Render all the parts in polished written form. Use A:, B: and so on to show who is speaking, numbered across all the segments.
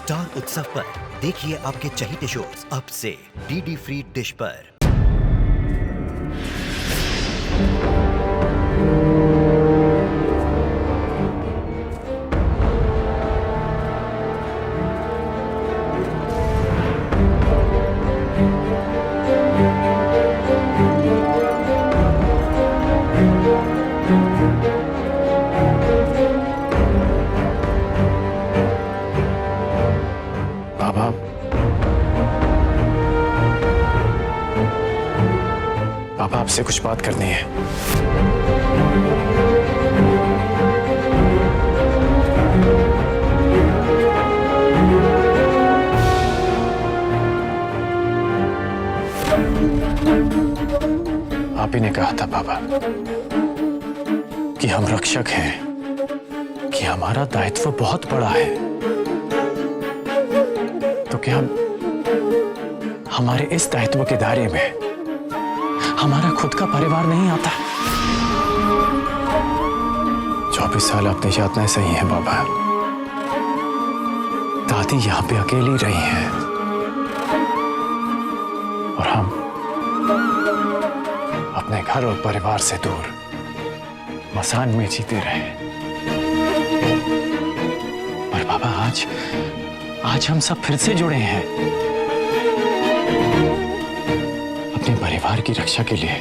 A: Star उत्सव पर देखिए आपके चहीते शोज अब से डीडी फ्री डिश पर।
B: बाबा, पापा आपसे कुछ बात करनी है। आप ही ने कहा था पापा कि हम रक्षक हैं, कि हमारा दायित्व बहुत बड़ा है। तो क्या हमारे इस दायित्व के दायरे में हमारा खुद का परिवार नहीं आता? 24 साल अपनी यातनाएं सही हैं बाबा। दादी यहां पे अकेली रही हैं और हम अपने घर और परिवार से दूर मसान में जीते रहे। पर बाबा आज हम सब फिर से जुड़े हैं अपने परिवार की रक्षा के लिए।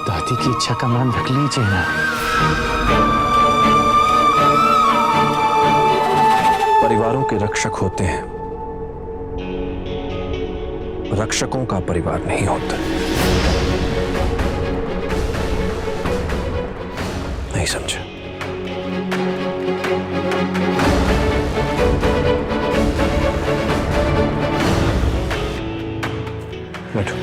B: दादी की इच्छा का मान रख लीजिए ना।
C: परिवारों के रक्षक होते हैं, रक्षकों का परिवार नहीं होता। नहीं समझे? बैठो।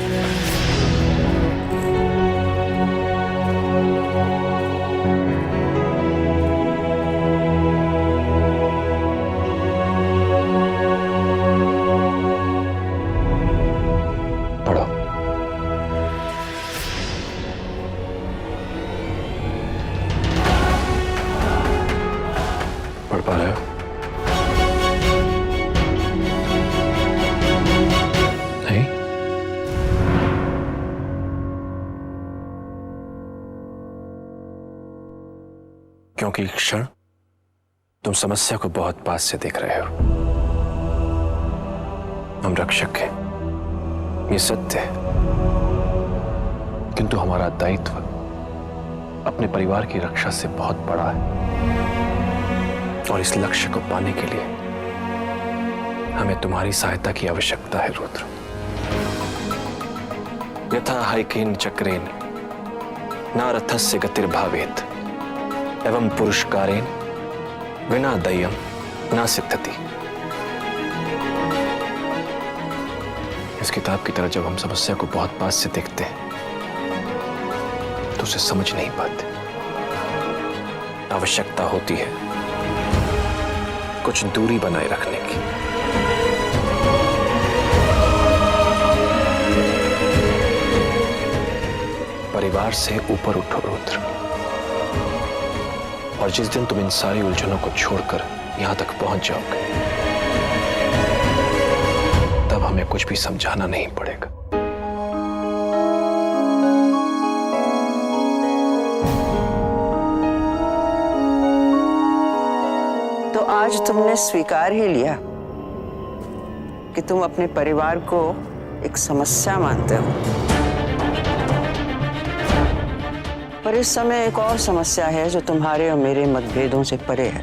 C: पढ़ो। पढ़ पा रहे हो? नहीं? क्योंकि एक क्षण तुम समस्या को बहुत पास से देख रहे हो। हम रक्षक हैं, ये सत्य है, किंतु हमारा दायित्व अपने परिवार की रक्षा से बहुत बड़ा है। और इस लक्ष्य को पाने के लिए हमें तुम्हारी सहायता की आवश्यकता है रुद्र। यथा हाइकेन चक्रेन न रथस्य गतिर्भावेत एवं पुरुषकारेण विना दय्यम न सिद्धति। इस किताब की तरह जब हम समस्या को बहुत पास से देखते हैं तो उसे समझ नहीं पाते। आवश्यकता होती है कुछ दूरी बनाए रखने की। परिवार से ऊपर उठो रुद्र, और जिस दिन तुम इन सारी उलझनों को छोड़कर यहां तक पहुंच जाओगे तब हमें कुछ भी समझाना नहीं पड़ेगा।
D: तो आज तुमने स्वीकार ही लिया कि तुम अपने परिवार को एक समस्या मानते हो। पर इस समय एक और समस्या है जो तुम्हारे और मेरे मतभेदों से परे है।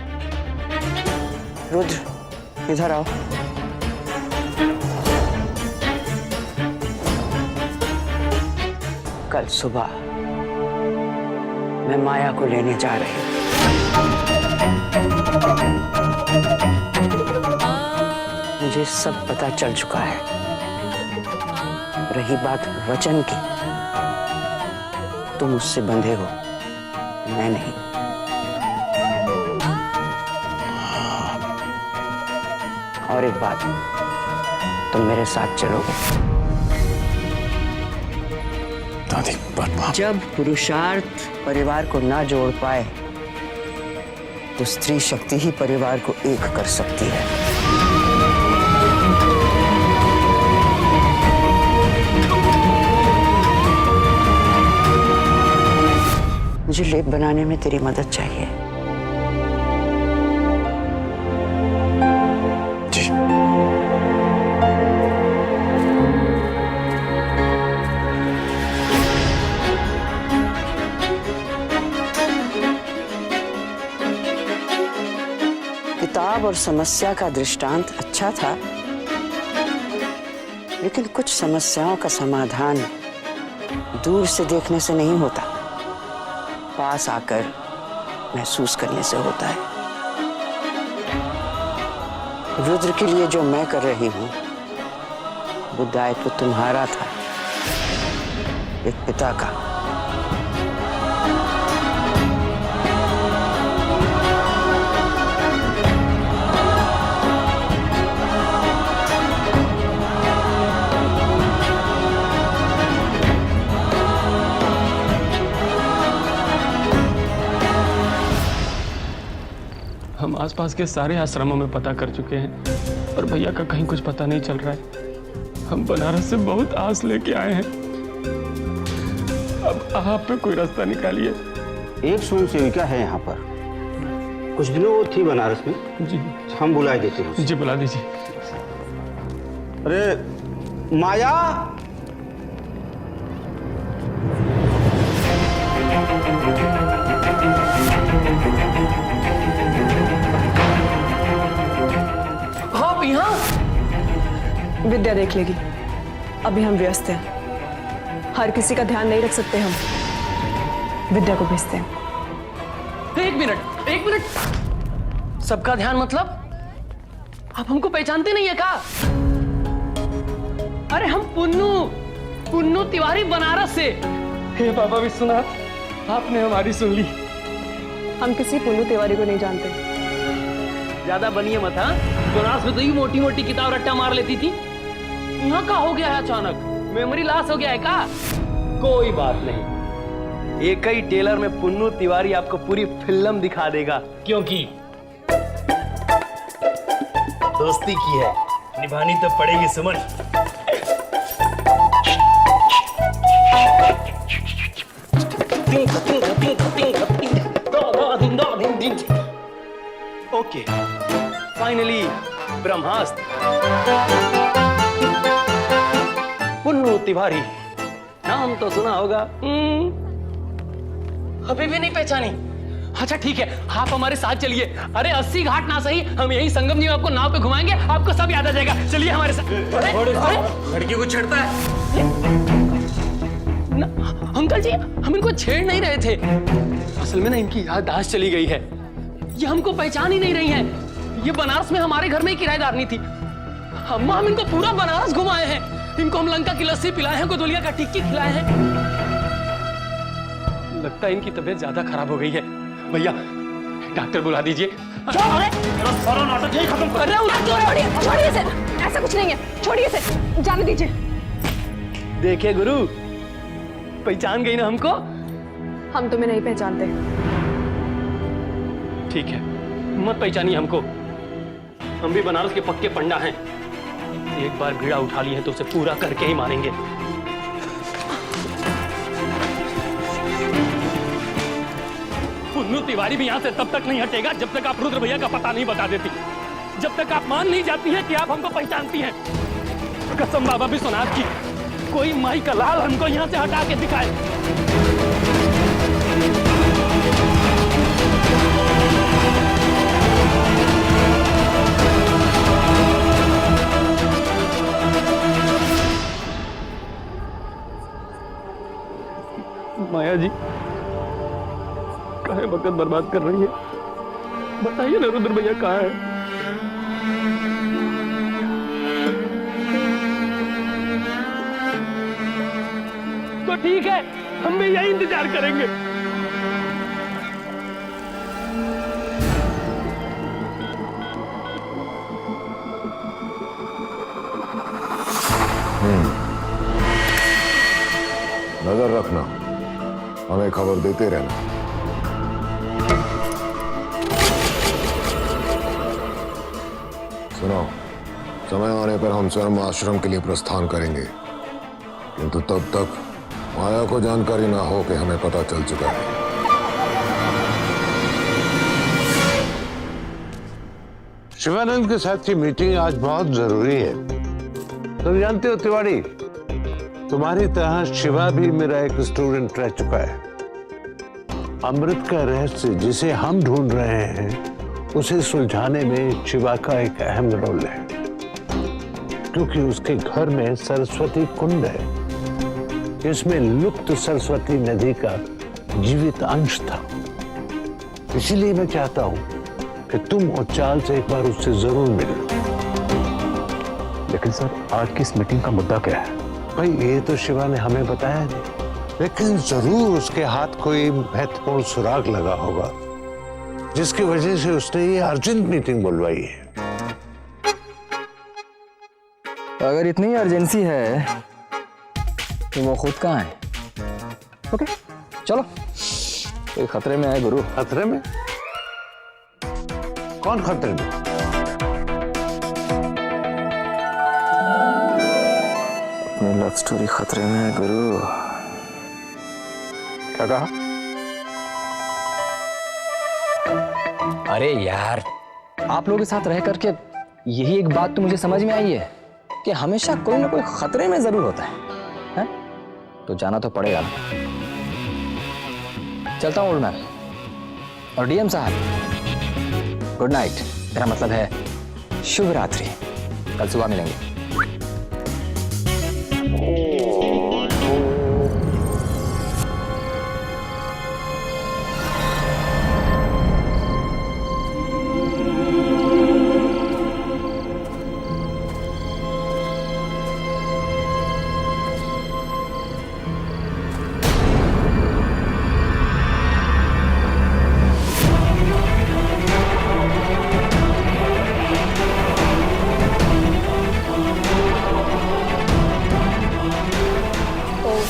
D: रुद्र, इधर आओ। कल सुबह मैं माया को लेने जा रही हूँ। मुझे सब पता चल चुका है। रही बात वचन की, तुम उससे बंधे हो, मैं नहीं। और एक बात, तुम मेरे साथ चलोगे।
B: दादी,
D: जब पुरुषार्थ परिवार को ना जोड़ पाए तो स्त्री शक्ति ही परिवार को एक कर सकती है। मुझे लेप बनाने में तेरी मदद चाहिए।
B: जी।
D: किताब और समस्या का दृष्टांत अच्छा था, लेकिन कुछ समस्याओं का समाधान दूर से देखने से नहीं होता, पास आकर महसूस करने से होता है। रुद्र के लिए जो मैं कर रही हूं वो दायित्व तुम्हारा था, एक पिता का।
B: हम आसपास के सारे आश्रमों में पता कर चुके हैं और भैया का कहीं कुछ पता नहीं चल रहा है। हम बनारस से बहुत आस लेके आए हैं, अब आप पे कोई रास्ता निकालिए।
E: एक स्वयं सेविका है यहाँ पर, कुछ दिनों वो थी बनारस में।
B: जी
E: हम बुलाए देते हैं।
B: जी बुला दीजिए।
E: अरे माया,
F: आप यहाँ? विद्या देख लेगी, अभी हम व्यस्त हैं, हर किसी का ध्यान नहीं रख सकते हम। विद्या को भेजते हैं।
G: एक मिनट, सबका ध्यान मतलब? आप हमको पहचानते नहीं है क्या? अरे हम पुन्नू तिवारी बनारस से।
B: हे बाबा विश्वनाथ, आपने हमारी सुन ली।
F: हम किसी पुन्नू तिवारी को नहीं जानते।
G: ज्यादा बनिए मत। हाँ, बनारस में तो ही मोटी मोटी किताब रट्टा मार लेती थी, यहाँ का हो गया है अचानक? मेमोरी लॉस हो गया है क्या? कोई बात नहीं, एक ही टेलर में पुन्नू तिवारी आपको पूरी फिल्म दिखा देगा, क्योंकि दोस्ती की है, निभानी तो पड़ेगी सुमन। ओके, फाइनली ब्रह्मास्त्र। पुन्नू तिवारी नाम तो सुना होगा। अभी भी नहीं पहचानी? अच्छा ठीक है, आप हमारे साथ चलिए। अरे 80 घाट ना सही, हम यही संगम जी में आपको नाव पे घुमाएंगे, आपको सब याद आ जाएगा। चलिए हमारे साथ।
C: लड़की को छेड़ता है।
G: अंकल जी, हम इनको छेड़ नहीं रहे थे, असल में ना इनकी याददाश्त चली गई है, ये हमको पहचान ही नहीं रही हैं। ये बनारस में हमारे घर में ही किराएदारनी थी। हम इनको पूरा बनारस घुमाए हैं, इनको हम लंका की लस्सी पिलाए हैं, गोदलिया का टिक्की खिलाए हैं। लगता है इनकी तबीयत ज्यादा खराब हो गई है। भैया डॉक्टर बुला दीजिए।
F: सारा नाटक यही खत्म कर। छोड़िए इसे, ऐसा कुछ नहीं है, छोड़िए इसे, जाने दीजिए।
G: देखिए गुरु, पहचान गई ना हमको?
F: हम तुम्हें नहीं पहचानते।
G: ठीक है, मत पहचानिए हमको, हम भी बनारस के पक्के पंडा हैं। एक बार भीड़ा उठा ली है तो उसे पूरा करके ही मानेंगे। पुन्नू तिवारी भी यहाँ से तब तक नहीं हटेगा जब तक आप रुद्र भैया का पता नहीं बता देती, जब तक आप मान नहीं जाती हैं कि आप हमको पहचानती हैं। कसम बाबा विश्वनाथ की, कोई माई का लाल हमको यहाँ से हटा के दिखाए। माया जी काहे वक्त बर्बाद कर रही है? बताइए ना रुद्र भैया कहाँ है? तो ठीक है, हम भी यही इंतजार करेंगे।
H: नजर रखना, हमें खबर देते रहना। सुनो, समय आने पर हम स्वयं आश्रम के लिए प्रस्थान करेंगे, किंतु तब तक माया को जानकारी ना हो कि हमें पता चल चुका है।
I: शिवानंद के साथ की मीटिंग आज बहुत जरूरी है। तुम जानते हो तिवारी, तुम्हारी तरह शिवा भी मेरा एक स्टूडेंट रह चुका है। अमृत का रहस्य जिसे हम ढूंढ रहे हैं, उसे सुलझाने में शिवा का एक अहम रोल है, क्योंकि उसके घर में सरस्वती कुंड है, इसमें लुप्त सरस्वती नदी का जीवित अंश था। इसीलिए मैं चाहता हूं कि तुम और चाल से एक बार उससे जरूर मिलो।
C: लेकिन सर, आज की इस मीटिंग का मुद्दा क्या है?
I: भाई, ये तो शिवा ने हमें बताया नहीं, लेकिन जरूर उसके हाथ कोई महत्वपूर्ण सुराग लगा होगा, जिसकी वजह से उसने ये अर्जेंट मीटिंग बुलवाई है।
J: अगर इतनी अर्जेंसी है तो वो खुद कहाँ है? ओके, चलो। कोई खतरे में है गुरु?
I: खतरे में? कौन खतरे में?
J: अपनी लव स्टोरी खतरे में है गुरु।
C: क्या कहा?
J: अरे यार, आप लोगों के साथ रह करके यही एक बात तो मुझे समझ में आई है कि हमेशा कोई ना कोई खतरे में जरूर होता है? तो जाना तो पड़ेगा ना। चलता हूँ ओल्ड मैन। और डीएम साहब, गुड नाइट। मेरा मतलब है शुभ रात्रि। कल सुबह मिलेंगे।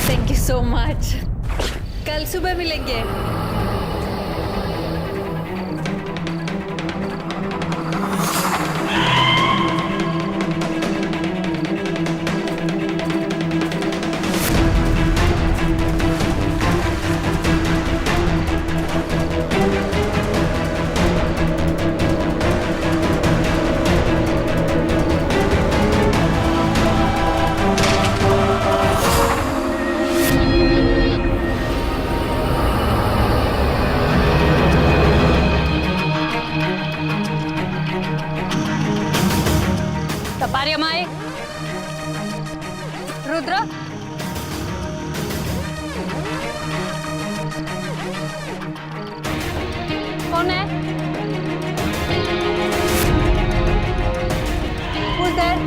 K: Thank you so much. कल सुबह मिलेंगे। तपारियमाई, रुद्र, कौन है? Who's there?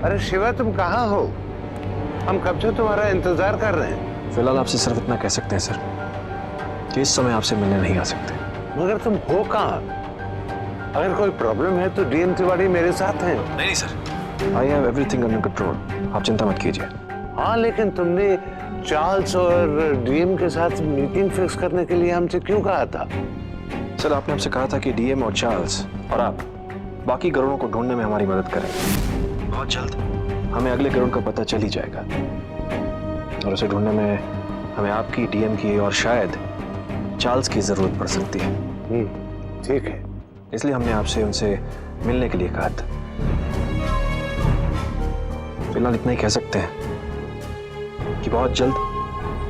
I: अरे शिवा, तुम कहाँ हो? हम कब से तुम्हारा इंतजार कर रहे हैं।
C: फिलहाल आपसे सिर्फ इतना कह सकते हैं सर कि इस समय आपसे मिलने नहीं आ सकते।
I: मगर तुम हो कहाँ? अगर कोई प्रॉब्लम है तो डीएम तिवारी मेरे साथ हैं।
C: नहीं sir, I have everything under control, आप चिंता मत कीजिए।
I: हाँ, लेकिन तुमने चार्ल्स और डीएम के साथ मीटिंग फिक्स करने के लिए हमसे क्यों कहा था?
C: सर, आपने हमसे कहा था कि डीएम और चार्ल्स और आप बाकी गरुड़ों को ढूंढने में हमारी मदद करेंगे। बहुत जल्द हमें अगले गरुड़ का पता चल ही जाएगा और उसे ढूंढने में हमें आपकी, डीएम की और शायद चार्ल्स की जरूरत पड़ सकती है।
I: ठीक है,
C: इसलिए हमने आपसे उनसे मिलने के लिए कहा था। फिलहाल इतना ही कह सकते हैं कि बहुत जल्द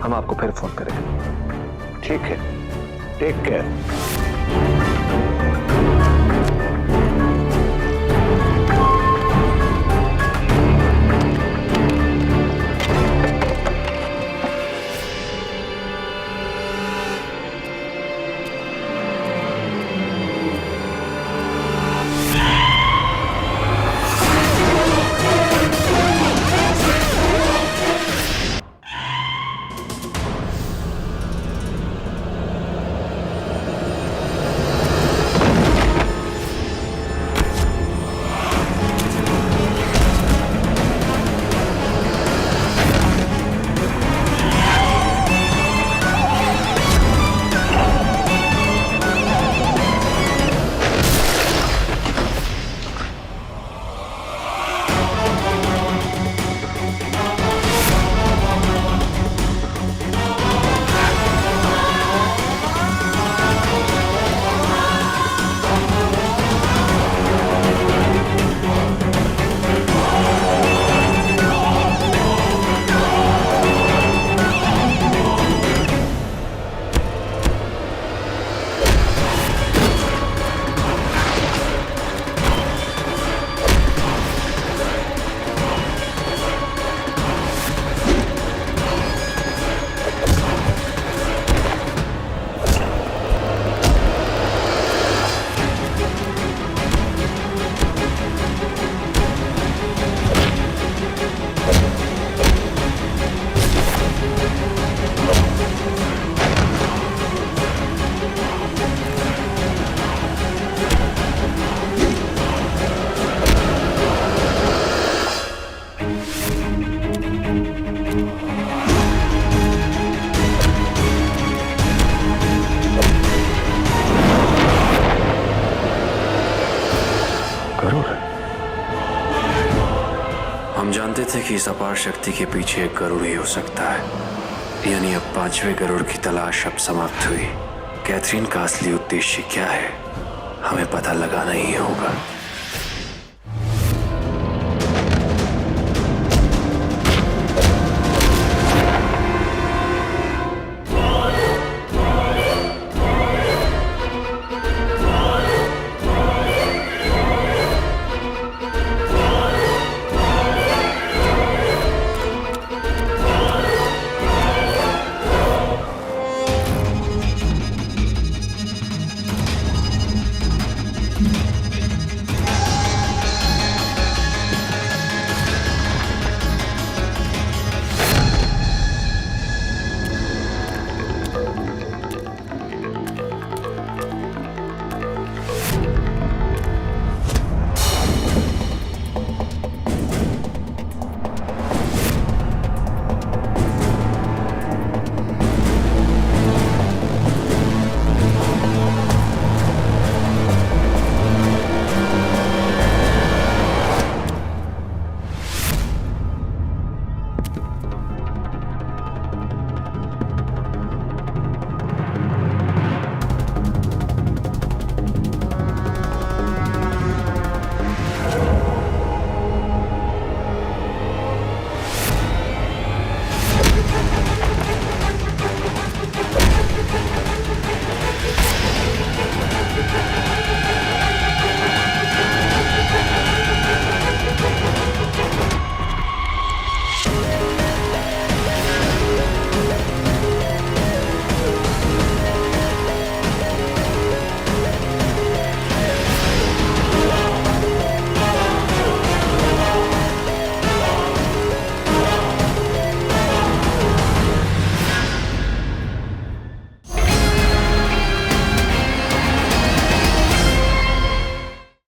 C: हम आपको फिर फोन करेंगे।
I: ठीक है, टेक केयर।
C: हम जानते थे कि इस अपार शक्ति के पीछे एक गरुड़ ही हो सकता है, यानी अब 5वें गरुड़ की तलाश अब समाप्त हुई। कैथरीन का असली उद्देश्य क्या है, हमें पता लगाना ही होगा।